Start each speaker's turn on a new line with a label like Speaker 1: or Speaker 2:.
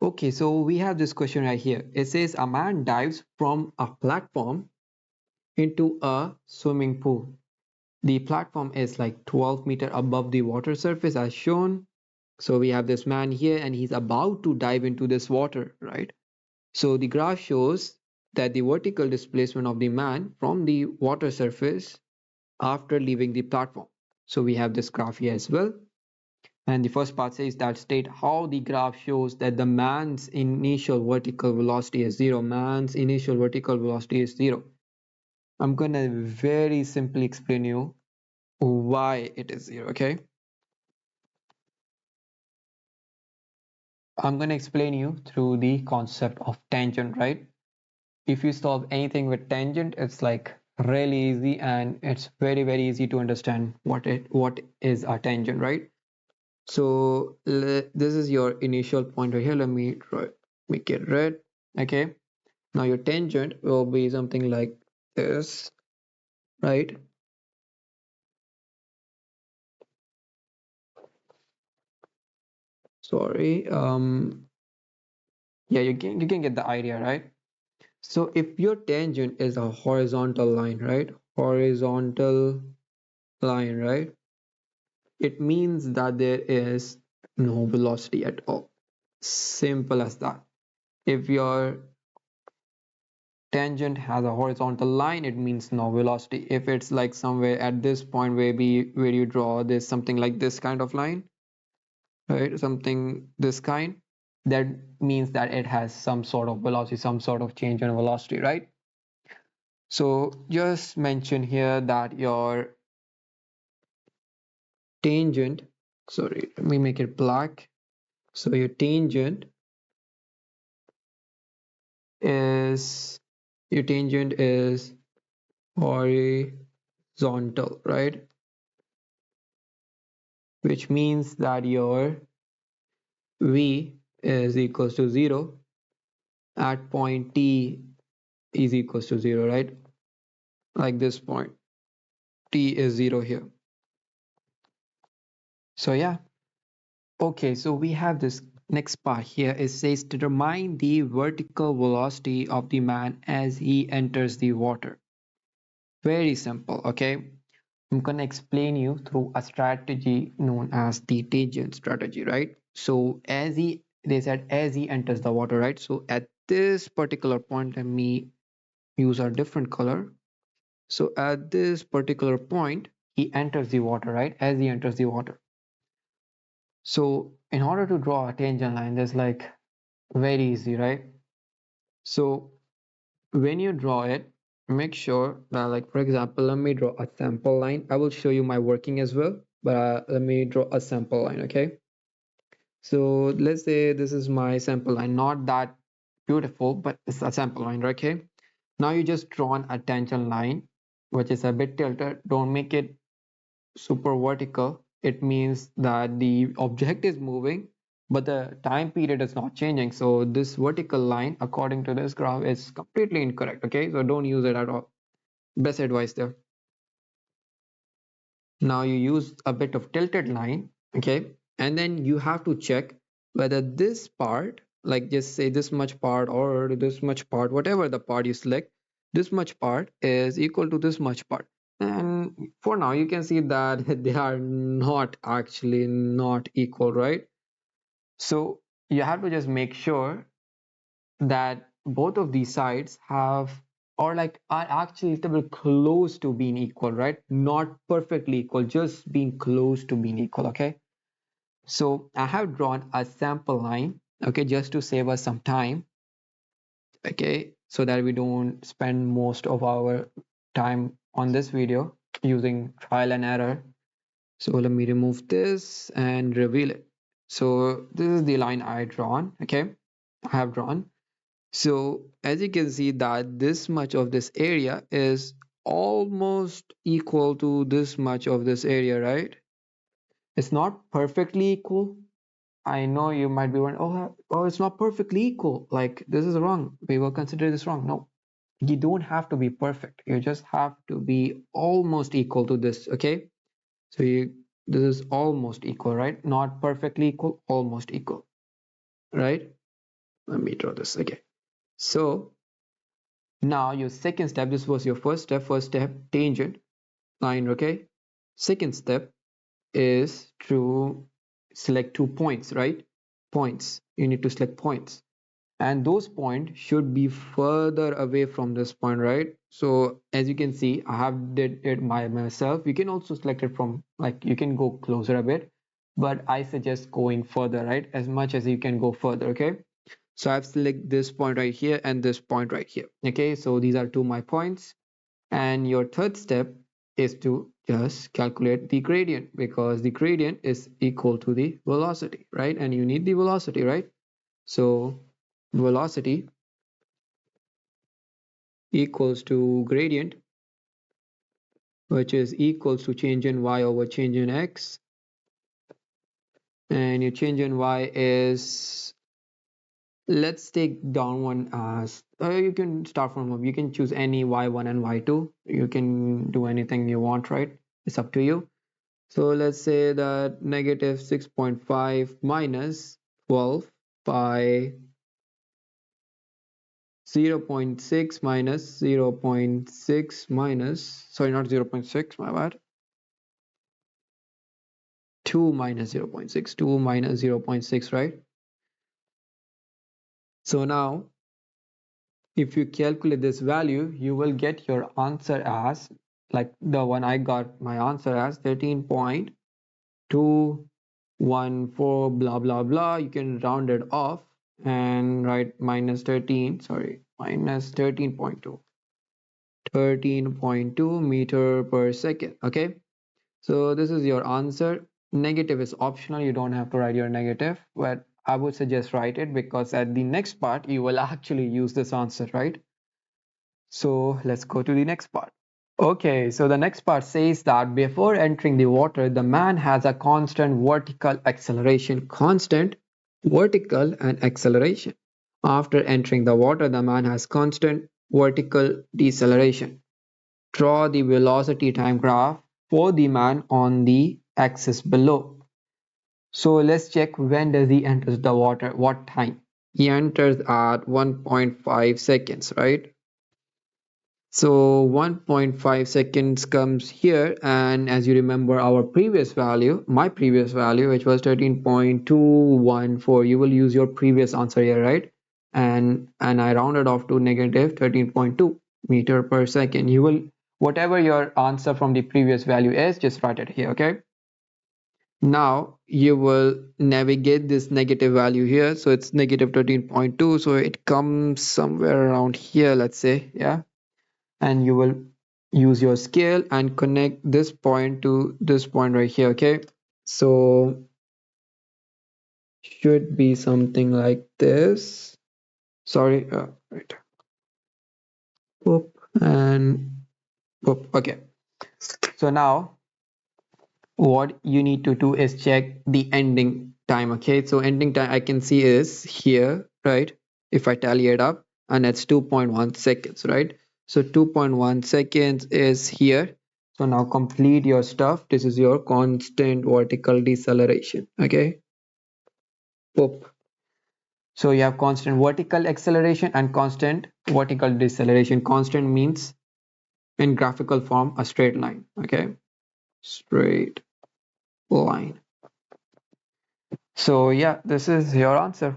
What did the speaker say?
Speaker 1: Okay, so we have this question right here. It says a man dives from a platform into a swimming pool. The platform is like 12 meters above the water surface as shown. So we have this man here and he's about to dive into this water, right? So the graph shows that the vertical displacement of the man from the water surface after leaving the platform. So we have this graph here as well. And the first part says that state how the graph shows that the man's initial vertical velocity is zero. Man's initial vertical velocity is zero. I'm gonna very simply explain you why it is zero, okay? I'm gonna explain you through the concept of tangent, right? If you solve anything with tangent, it's like really easy and it's very easy to understand what is a tangent, right? So this is your initial point right here. Let me make it red. Okay, now your tangent will be something like this, right? Sorry. Yeah, you can get the idea, right? So if your tangent is a horizontal line, right? Horizontal line, right? It means that there is no velocity at all. Simple as that. If your tangent has a horizontal line, it means no velocity. If it's like somewhere at this point where you draw this something like this kind of line, right? Something this kind, that means that it has some sort of velocity, some sort of change in velocity, right? So just mention here that your tangent, sorry, let me make it black. So your tangent is horizontal, right? Which means that your v is equals to 0 at point t is equals to 0, right? Like this point, t is 0 here. So yeah, okay, so we have this next part here. It says determine the vertical velocity of the man as he enters the water. Very simple, okay? I'm gonna explain you through a strategy known as the tangent strategy, right? So they said as he enters the water, right? So at this particular point, let me use a different color. So at this particular point, he enters the water, right? As he enters the water. So in order to draw a tangent line, there's like very easy, right? So when you draw it, make sure that, like, for example, let me draw a sample line. I will show you my working as well, but let me draw a sample line, okay? So let's say this is my sample line, not that beautiful, but it's a sample line, okay? Now you just drawn a tangent line, which is a bit tilted. Don't make it super vertical. It means that the object is moving, but the time period is not changing. So this vertical line, according to this graph, is completely incorrect. Okay, so don't use it at all. Best advice there. Now you use a bit of tilted line, okay, and then you have to check whether this part, like just say this much part or this much part, whatever the part you select, this much part is equal to this much part. And for now you can see that they are not actually not equal, right? So you have to just make sure that both of these sides have or like are actually a little bit close to being equal, right? Not perfectly equal, just being close to being equal. Okay, so I have drawn a sample line, okay, just to save us some time, okay, so that we don't spend most of our time on this video using trial and error. So let me remove this and reveal it. So this is the line I drawn, okay, I have drawn. So as you can see that this much of this area is almost equal to this much of this area, right? It's not perfectly equal. I know you might be wondering, oh, it's not perfectly equal. Like this is wrong. We will consider this wrong. No, you don't have to be perfect. You just have to be almost equal to this, okay? So this is almost equal, right? Not perfectly equal, almost equal, right? let me draw this. Okay, so now your second step, this was your first step, tangent line. Okay, second step is to select 2 points, right? Points, you need to select points, and those points should be further away from this point, right? So as you can see, I have did it by myself. You can also select it from, like, you can go closer a bit, but I suggest going further, right? As much as you can go further. Okay, so I've selected this point right here and this point right here. Okay, so these are two my points. And your third step is to just calculate the gradient, because the gradient is equal to the velocity, right? And you need the velocity, right? So velocity equals to gradient, which is equals to change in y over change in x. And your change in y is, let's take down one as, you can start from, you can choose any y1 and y2. You can do anything you want, right? It's up to you. So let's say that negative 6.5 minus 12 by 0.6 minus 0.6 minus, sorry, not 0.6, my bad, 2 minus 0.6, 2 minus 0.6, right? So now if you calculate this value, you will get your answer as, like the one I got my answer as 13.214 blah blah blah. You can round it off and write minus 13, sorry, minus 13.2 meter per second. Okay, so this is your answer. Negative is optional, you don't have to write your negative, but I would suggest write it, because at the next part you will actually use this answer, right? So let's go to the next part. Okay, so the next part says that before entering the water, the man has a constant vertical acceleration. Constant vertical and acceleration. After entering the water, the man has constant vertical deceleration. Draw the velocity time graph for the man on the axis below. So let's check, when does he enter the water? What time? He enters at 1.5 seconds, right? So 1.5 seconds comes here, and as you remember our previous value, my previous value, which was 13.214, you will use your previous answer here, right? And I rounded off to negative 13.2 meter per second. You will, whatever your answer from the previous value is, just write it here, okay? Now you will navigate this negative value here, so it's negative 13.2, so it comes somewhere around here, let's say, yeah. And you will use your scale and connect this point to this point right here. Okay, so should be something like this. Sorry, right. Whoop and whoop. Okay, so now what you need to do is check the ending time. Okay, so ending time I can see is here, right? If I tally it up, and it's 2.1 seconds, right? So 2.1 seconds is here. So now complete your stuff. This is your constant vertical deceleration. Okay, Whoop. So you have constant vertical acceleration and constant vertical deceleration. Constant means in graphical form a straight line. Okay, straight line. So yeah, this is your answer.